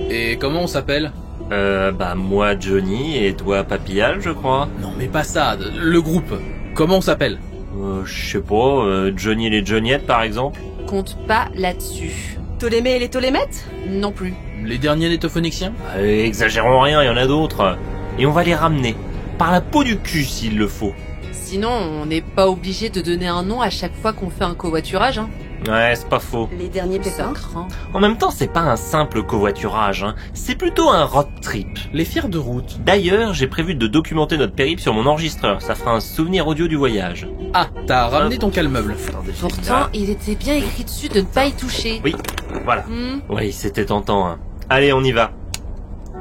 Et comment on s'appelle? Moi Johnny et toi Papillal, je crois. Non mais pas ça, le groupe. Comment on s'appelle? Je sais pas, Johnny et les Johnniettes par exemple. Compte pas là-dessus. Ptolémée et les Ptolémètes? Non plus. Les derniers nétophonixiens? Exagérons rien, il y en a d'autres. Et on va les ramener. Par la peau du cul s'il le faut. Sinon, on n'est pas obligé de donner un nom à chaque fois qu'on fait un covoiturage, hein. Ouais, c'est pas faux. Les derniers Ça pépins? craint. En même temps, c'est pas un simple covoiturage, hein. C'est plutôt un road trip. Les fiers de route. D'ailleurs, j'ai prévu de documenter notre périple sur mon enregistreur. Ça fera un souvenir audio du voyage. Ah, t'as ramené ton calmeuble. Pourtant, il était bien écrit dessus de ne pas y toucher. Oui, voilà. Oui, c'était tentant, hein. Allez, on y va.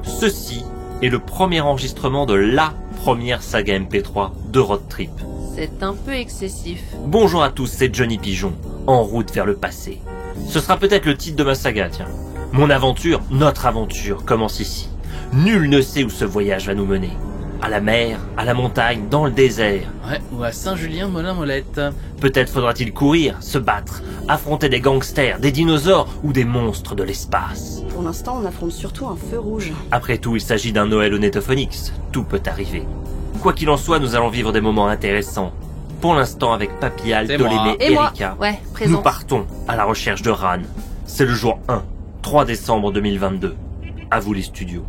Ceci est le premier enregistrement de la première saga MP3 de Road Trip. C'est un peu excessif. Bonjour à tous, c'est Johnny Pigeon, en route vers le passé. Ce sera peut-être le titre de ma saga, tiens. Mon aventure, notre aventure, commence ici. Nul ne sait où ce voyage va nous mener. À la mer, à la montagne, dans le désert. Ouais, ou à Saint-Julien-Molin-Molette. Peut-être faudra-t-il courir, se battre, affronter des gangsters, des dinosaures ou des monstres de l'espace. Pour l'instant, on affronte surtout un feu rouge. Après tout, il s'agit d'un Noël au Netophonix. Tout peut arriver. Quoi qu'il en soit, nous allons vivre des moments intéressants. Pour l'instant, avec Papillal, C'est Ptolémée moi. et Et moi. Erika, Ouais, nous présent. partons à la recherche de Ran. C'est le jour 1, 3 décembre 2022. À vous les studios.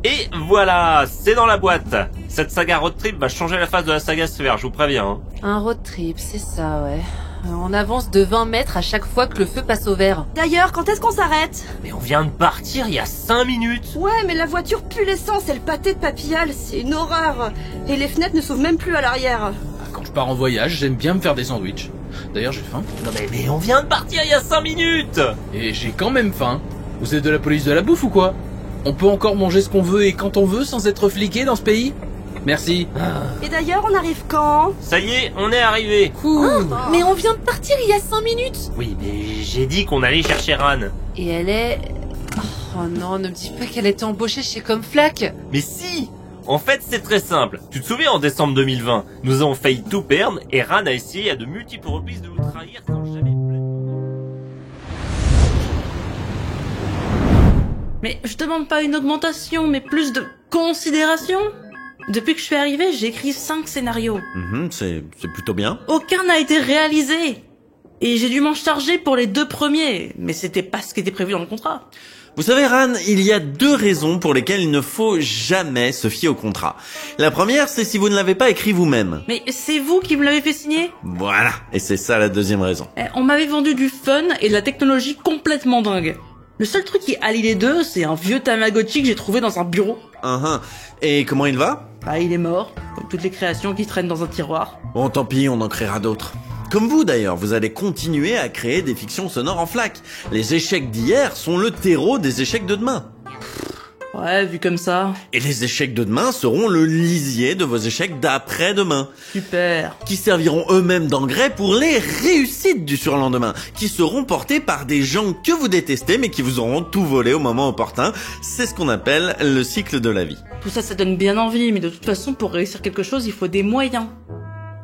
Et voilà, c'est dans la boîte. Cette saga Road Trip va changer la face de la saga Sphère, je vous préviens. Hein. Un road trip, c'est ça, ouais. On avance de 20 mètres à chaque fois que le feu passe au vert. D'ailleurs, quand est-ce qu'on s'arrête? Mais on vient de partir il y a 5 minutes. Ouais, mais la voiture pue l'essence et le pâté de Papillal, c'est une horreur. Et les fenêtres ne s'ouvrent même plus à l'arrière. Quand je pars en voyage, j'aime bien me faire des sandwichs. D'ailleurs, j'ai faim. Non mais on vient de partir il y a 5 minutes. Et j'ai quand même faim. Vous êtes de la police de la bouffe ou quoi? On peut encore manger ce qu'on veut et quand on veut sans être fliqué dans ce pays? Merci. Et d'ailleurs, on arrive quand? Ça y est, on est arrivé. Mais on vient de partir il y a 5 minutes. Oui, mais j'ai dit qu'on allait chercher Ran. Et elle est... Oh non, ne me dis pas qu'elle était embauchée chez Comflac. Mais si! En fait, c'est très simple. Tu te souviens, en décembre 2020, nous avons failli tout perdre et Ran a essayé à de multiples reprises de nous trahir sans jamais... Mais je demande pas une augmentation, mais plus de considération. Depuis que je suis arrivée, j'ai écrit 5 scénarios. C'est plutôt bien. Aucun n'a été réalisé. Et j'ai dû m'en charger pour les 2 premiers, mais c'était pas ce qui était prévu dans le contrat. Vous savez, Ran, il y a 2 raisons pour lesquelles il ne faut jamais se fier au contrat. La première, c'est si vous ne l'avez pas écrit vous-même. Mais c'est vous qui me l'avez fait signer. Voilà. Et c'est ça la deuxième raison. On m'avait vendu du fun et de la technologie complètement dingue. Le seul truc qui allie les deux, c'est un vieux Tamagotchi que j'ai trouvé dans un bureau. Et comment il va? Bah, il est mort, comme toutes les créations qui traînent dans un tiroir. Bon, tant pis, on en créera d'autres. Comme vous d'ailleurs, vous allez continuer à créer des fictions sonores en flac. Les échecs d'hier sont le terreau des échecs de demain. Ouais, vu comme ça. Et les échecs de demain seront le lisier de vos échecs d'après-demain, Super. qui serviront eux-mêmes d'engrais pour les réussites du surlendemain, qui seront portés par des gens que vous détestez mais qui vous auront tout volé au moment opportun. C'est ce qu'on appelle le cycle de la vie. Tout ça, ça donne bien envie, mais de toute façon, pour réussir quelque chose, il faut des moyens.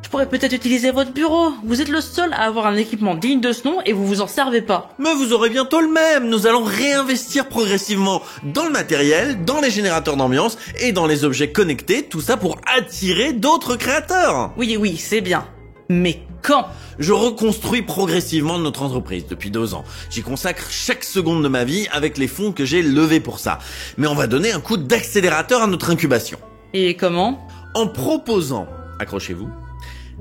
Je pourrais peut-être utiliser votre bureau. Vous êtes le seul à avoir un équipement digne de ce nom et vous vous en servez pas. Mais vous aurez bientôt le même. Nous allons réinvestir progressivement dans le matériel, dans les générateurs d'ambiance et dans les objets connectés, tout ça pour attirer d'autres créateurs. Oui, c'est bien. Mais quand? Je reconstruis progressivement notre entreprise depuis 2 ans. J'y consacre chaque seconde de ma vie avec les fonds que j'ai levés pour ça. Mais on va donner un coup d'accélérateur à notre incubation. Et comment? En proposant, accrochez-vous,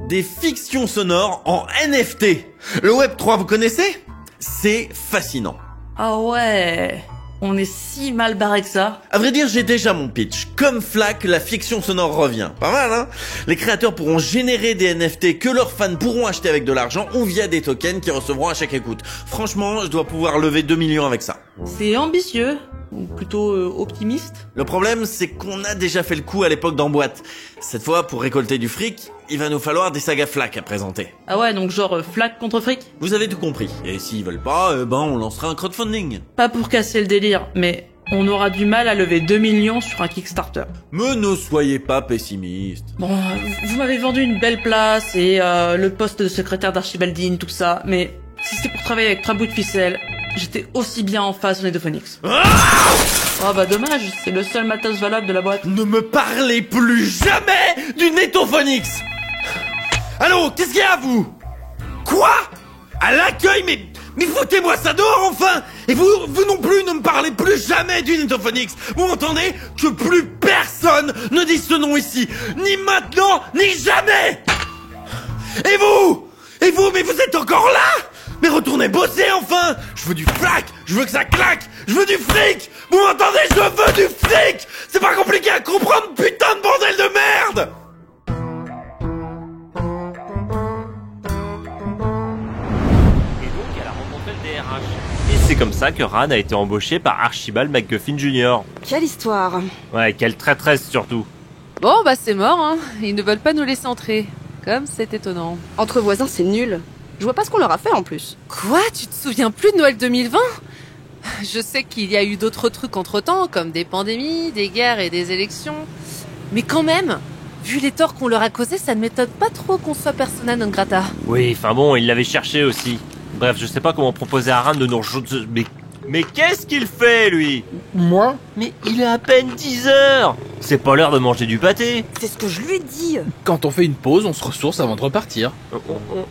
des fictions sonores en NFT. Le Web3, vous connaissez? C'est fascinant. Ah ouais, on est si mal barré que ça. À vrai dire, j'ai déjà mon pitch. Comme Flac, la fiction sonore revient. Pas mal, hein? Les créateurs pourront générer des NFT que leurs fans pourront acheter avec de l'argent ou via des tokens qu'ils recevront à chaque écoute. Franchement, je dois pouvoir lever 2 millions avec ça. C'est ambitieux, Ou plutôt optimiste? Le problème, c'est qu'on a déjà fait le coup à l'époque d'Emboîte. Cette fois, pour récolter du fric, il va nous falloir des sagas FLAC à présenter. Ah ouais, donc genre flac contre fric? Vous avez tout compris. Et s'ils veulent pas, on lancera un crowdfunding. Pas pour casser le délire, mais on aura du mal à lever 2 millions sur un Kickstarter. Mais ne soyez pas pessimiste. Bon, vous m'avez vendu une belle place et le poste de secrétaire d'Archibaldine, tout ça, mais si c'était pour travailler avec 3 bouts de ficelle, j'étais aussi bien en face au Netophonix. Oh bah dommage, c'est le seul matos valable de la boîte. Ne me parlez plus jamais du Netophonix. Allô, qu'est-ce qu'il y a à vous? Quoi? À l'accueil, mais foutez-moi ça dehors enfin! Et vous non plus ne me parlez plus jamais du Netophonix! Vous entendez? Que plus personne ne dise ce nom ici! Ni maintenant, ni jamais! Et vous, mais vous êtes encore là? Mais retournez bosser enfin! Je veux du flac! Je veux que ça claque! Je veux du fric! Vous m'entendez? Je veux du fric! C'est pas compliqué à comprendre, putain de bordel de merde! Et c'est comme ça que Ran a été embauché par Archibald MacGuffin Jr. Quelle histoire. Ouais, quelle traîtresse surtout. Bon, bah c'est mort, hein. Ils ne veulent pas nous laisser entrer. Comme c'est étonnant. Entre voisins, c'est nul. Je vois pas ce qu'on leur a fait en plus. Quoi? Tu te souviens plus de Noël 2020? Je sais qu'il y a eu d'autres trucs entre-temps, comme des pandémies, des guerres et des élections. Mais quand même, vu les torts qu'on leur a causés, ça ne m'étonne pas trop qu'on soit persona non grata. Oui, enfin bon, il l'avait cherché aussi. Bref, je sais pas comment proposer à Ran de nous rejoindre... Mais qu'est-ce qu'il fait, lui? Moi? Mais il est à peine 10 heures. C'est pas l'heure de manger du pâté. C'est ce que je lui ai dit. Quand on fait une pause, on se ressource avant de repartir.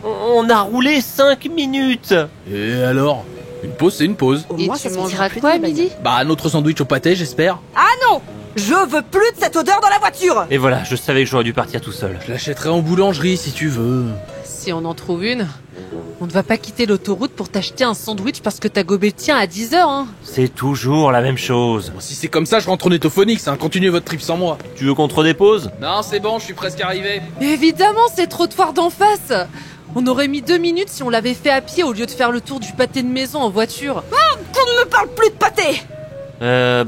On a roulé 5 minutes. Et alors? Une pause, c'est une pause. Au Et moins, tu ça sentira mangeras plus quoi à de la midi? Bah, un autre sandwich au pâté, j'espère. Ah non! Je veux plus de cette odeur dans la voiture! Et voilà, je savais que j'aurais dû partir tout seul. Je l'achèterai en boulangerie si tu veux. Si on en trouve une, on ne va pas quitter l'autoroute pour t'acheter un sandwich parce que t'as gobé le tien à 10h, hein. C'est toujours la même chose. Bon, si c'est comme ça, je rentre au Netophonix, hein. Continuez votre trip sans moi. Tu veux qu'on te redépose? Non, c'est bon, je suis presque arrivé. Évidemment, c'est trop de foire d'en face. On aurait mis 2 minutes si on l'avait fait à pied au lieu de faire le tour du pâté de maison en voiture. Qu'on ne me parle plus de pâté!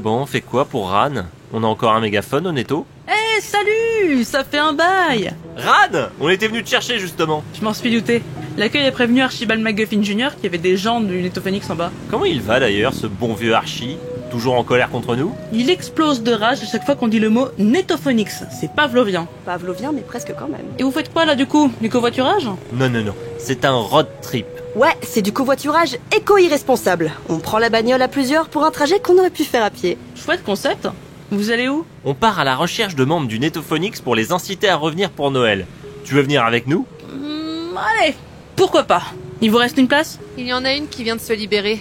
Bon, on fait quoi pour Ran? On a encore un mégaphone au Netto? Eh, salut! Ça fait un bail! Ran! On était venu te chercher justement. Je m'en suis douté. L'accueil a prévenu Archibald MacGuffin Jr. qu'il y avait des gens du Netophonix en bas. Comment il va d'ailleurs, ce bon vieux Archie? Toujours en colère contre nous? Il explose de rage à chaque fois qu'on dit le mot Netophonix. C'est pavlovien. Pavlovien, mais presque quand même. Et vous faites quoi là du coup? Du covoiturage? Non, c'est un road trip. Ouais, c'est du covoiturage éco-irresponsable. On prend la bagnole à plusieurs pour un trajet qu'on aurait pu faire à pied. Chouette concept. Vous allez où? On part à la recherche de membres du Netophonix pour les inciter à revenir pour Noël. Tu veux venir avec nous? Allez, pourquoi pas? Il vous reste une place? Il y en a une qui vient de se libérer.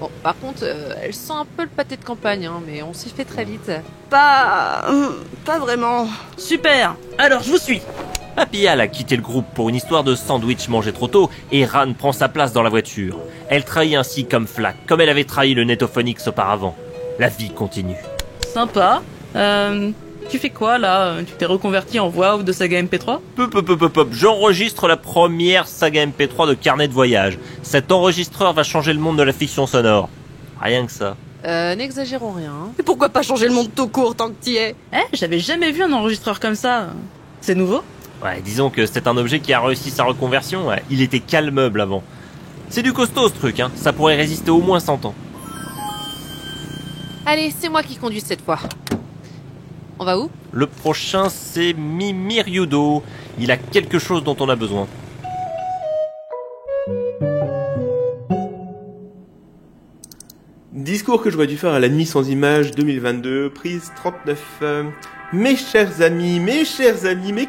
Bon, par contre, elle sent un peu le pâté de campagne, hein, mais on s'y fait très vite. Pas vraiment. Super. Alors, je vous suis. Papillal a quitté le groupe pour une histoire de sandwich mangé trop tôt et Ran prend sa place dans la voiture. Elle trahit ainsi comme Flack, comme elle avait trahi le Netophonix auparavant. La vie continue. Sympa. Tu fais quoi là? Tu t'es reconverti en voix off de saga MP3? J'enregistre la première saga MP3 de carnet de voyage. Cet enregistreur va changer le monde de la fiction sonore. Rien que ça. N'exagérons rien. hein. Et pourquoi pas changer le monde tout court tant que t'y es? J'avais jamais vu un enregistreur comme ça. C'est nouveau? Ouais, disons que c'est un objet qui a réussi sa reconversion. Ouais. Il était calmeuble avant. C'est du costaud ce truc, hein. Ça pourrait résister au moins 100 ans. Allez, c'est moi qui conduis cette fois. On va où? Le prochain, c'est Mimi Ryudo. Il a quelque chose dont on a besoin. Discours que j'aurais dû faire à la nuit sans images 2022, prise 39. Mes chers amis, mais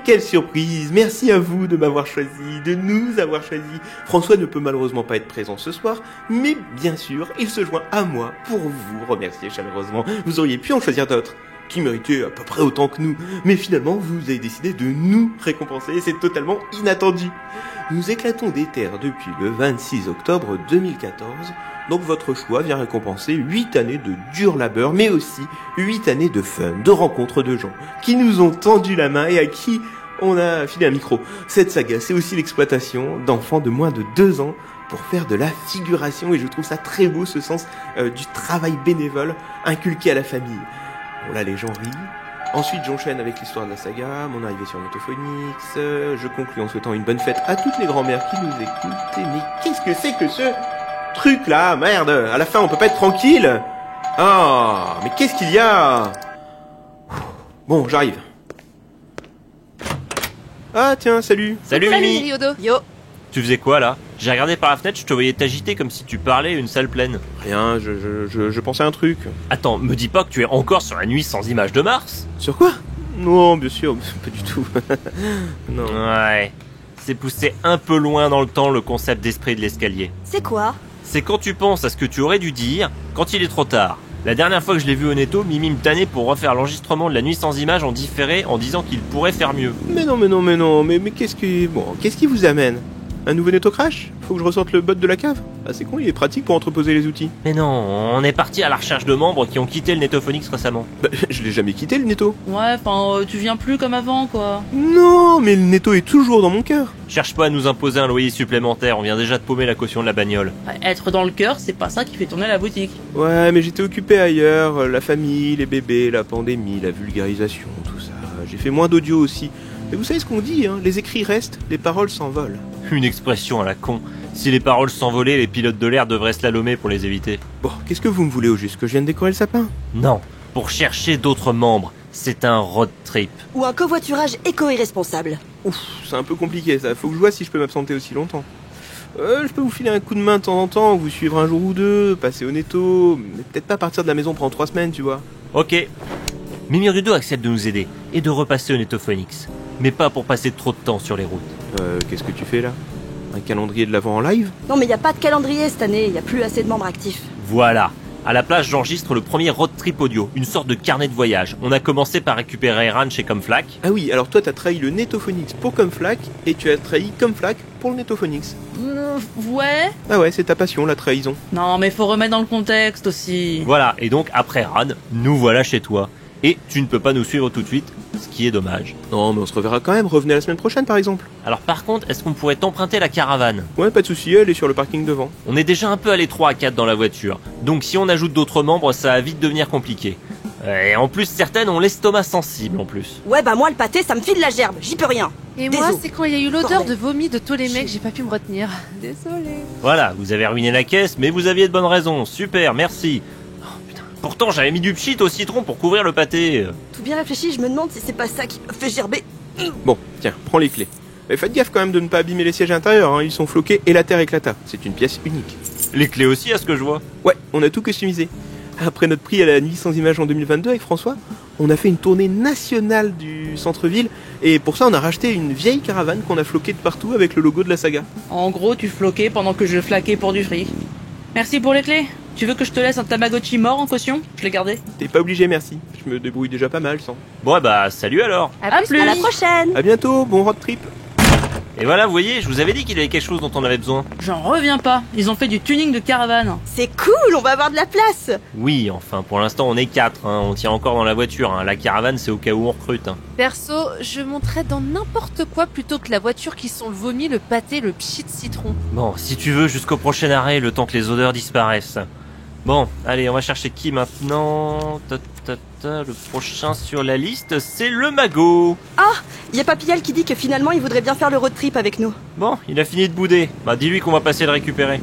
quelle surprise! Merci à vous de m'avoir choisi, de nous avoir choisi. François ne peut malheureusement pas être présent ce soir, mais bien sûr, il se joint à moi pour vous remercier chaleureusement. Vous auriez pu en choisir d'autres, qui méritaient à peu près autant que nous, mais finalement, vous avez décidé de nous récompenser, et c'est totalement inattendu. Nous éclatons des terres depuis le 26 octobre 2014, donc votre choix vient récompenser 8 années de dur labeur, mais aussi 8 années de fun, de rencontres de gens qui nous ont tendu la main et à qui on a filé un micro. Cette saga, c'est aussi l'exploitation d'enfants de moins de 2 ans pour faire de la figuration et je trouve ça très beau ce sens du travail bénévole inculqué à la famille. Bon là les gens rient. Ensuite j'enchaîne avec l'histoire de la saga, mon arrivée sur Netophonix, je conclus en souhaitant une bonne fête à toutes les grand-mères qui nous écoutent. Mais qu'est-ce que c'est que ce truc là? Merde, à la fin on peut pas être tranquille. Ah, mais qu'est-ce qu'il y a? Bon, j'arrive. Ah tiens, salut. Salut Mimi. Ryodo. Yo. Tu faisais quoi là? J'ai regardé par la fenêtre, je te voyais t'agiter comme si tu parlais à une salle pleine. Rien, je pensais à un truc. Attends, me dis pas que tu es encore sur la nuit sans image de Mars? Sur quoi? Non, bien sûr, pas du tout. Non. Ouais. C'est poussé un peu loin dans le temps le concept d'esprit de l'escalier. C'est quoi? C'est quand tu penses à ce que tu aurais dû dire quand il est trop tard. La dernière fois que je l'ai vu au Netto, Mimi me tannait pour refaire l'enregistrement de la nuit sans image en différé en disant qu'il pourrait faire mieux. Mais non, mais qu'est-ce qui vous amène? Un nouveau Netto crash? Faut que je ressorte le bot de la cave? Ah c'est con, il est pratique pour entreposer les outils. Mais non, on est parti à la recherche de membres qui ont quitté le Netophonix récemment. Bah, je l'ai jamais quitté le Netto. Ouais, enfin, tu viens plus comme avant, quoi. Non, mais le Netto est toujours dans mon cœur. Cherche pas à nous imposer un loyer supplémentaire, on vient déjà de paumer la caution de la bagnole. Ouais, être dans le cœur, c'est pas ça qui fait tourner la boutique. Ouais, mais j'étais occupé ailleurs, la famille, les bébés, la pandémie, la vulgarisation, tout ça. J'ai fait moins d'audio aussi. Mais vous savez ce qu'on dit, hein, les écrits restent, les paroles s'envolent. Une expression à la con. Si les paroles s'envolaient, les pilotes de l'air devraient slalomer pour les éviter. Bon, qu'est-ce que vous me voulez au juste? Que je vienne décorer le sapin? Non, pour chercher d'autres membres, c'est un road trip. Ou un covoiturage éco-irresponsable. Ouf, c'est un peu compliqué ça, faut que je vois si je peux m'absenter aussi longtemps. Je peux vous filer un coup de main de temps en temps, vous suivre un jour ou deux, passer au Netto, mais peut-être pas partir de la maison pendant 3 semaines, tu vois. Ok. Mimi Rudo accepte de nous aider et de repasser au Netophonix. Mais pas pour passer trop de temps sur les routes. Qu'est-ce que tu fais là? Un calendrier de l'avant en live? Non mais y a pas de calendrier cette année, y a plus assez de membres actifs. Voilà. À la place, j'enregistre le premier road trip audio, une sorte de carnet de voyage. On a commencé par récupérer Ran chez Comflac. Ah oui, alors toi t'as trahi le Netophonix pour Comflac et tu as trahi Comflac pour le Netophonix. Ouais. Ah ouais, c'est ta passion, la trahison. Non, mais faut remettre dans le contexte aussi. Voilà, et donc après Ran, nous voilà chez toi. Et tu ne peux pas nous suivre tout de suite, ce qui est dommage. Non, mais on se reverra quand même, revenez la semaine prochaine par exemple. Alors par contre, est-ce qu'on pourrait t'emprunter la caravane? Ouais, pas de souci, elle est sur le parking devant. On est déjà un peu à l'étroit à 4 dans la voiture, donc si on ajoute d'autres membres, ça va vite devenir compliqué. Et en plus, certaines ont l'estomac sensible en plus. Ouais bah moi le pâté ça me file la gerbe, j'y peux rien. Et moi, Désolé. c'est quand il y a eu l'odeur Bordel. de vomi de tous les mecs, j'ai pas pu me retenir. Désolée. Voilà, vous avez ruiné la caisse, mais vous aviez de bonnes raisons. Super, merci. Oh, putain. Pourtant, j'avais mis du pchit au citron pour couvrir le pâté. Tout bien réfléchi, je me demande si c'est pas ça qui me fait gerber. Bon, tiens, prends les clés. Mais faites gaffe quand même de ne pas abîmer les sièges intérieurs, hein, ils sont floqués et la terre éclata. C'est une pièce unique. Les clés aussi, à ce que je vois. Ouais, on a tout customisé. Après notre prix à la nuit sans image en 2022 avec François, on a fait une tournée nationale du centre-ville et pour ça on a racheté une vieille caravane qu'on a floquée de partout avec le logo de la saga. En gros, tu floquais pendant que je flaquais pour du fric. Merci pour les clés. Tu veux que je te laisse un Tamagotchi mort en caution? Je l'ai gardé. T'es pas obligé, merci. Je me débrouille déjà pas mal sans. Bon, bah, salut alors. À plus. À la prochaine. À bientôt, bon road trip. Et voilà, vous voyez, je vous avais dit qu'il y avait quelque chose dont on avait besoin. J'en reviens pas. Ils ont fait du tuning de caravane. C'est cool, on va avoir de la place. Oui, enfin, pour l'instant, on est 4, hein. On tient encore dans la voiture, hein. La caravane, c'est au cas où on recrute, hein. Perso, je monterais dans n'importe quoi plutôt que la voiture qui sent le vomi, le pâté, le pchit de citron. Bon, si tu veux, jusqu'au prochain arrêt, le temps que les odeurs disparaissent. Bon, allez, on va chercher qui maintenant? Le prochain sur la liste, c'est le magot. Y a Papillal qui dit que finalement il voudrait bien faire le road trip avec nous. Bon, il a fini de bouder. Bah, dis-lui qu'on va passer le récupérer.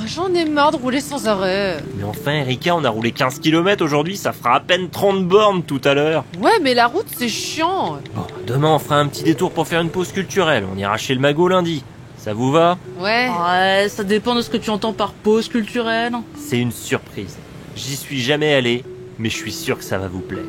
J'en ai marre de rouler sans arrêt. Mais enfin, Erika, on a roulé 15 km aujourd'hui, ça fera à peine 30 bornes tout à l'heure. Ouais, mais la route, c'est chiant. Bon, demain, on fera un petit détour pour faire une pause culturelle. On ira chez le magot lundi. Ça vous va? Ouais. Ouais, ça dépend de ce que tu entends par pause culturelle. C'est une surprise. J'y suis jamais allé, mais je suis sûr que ça va vous plaire.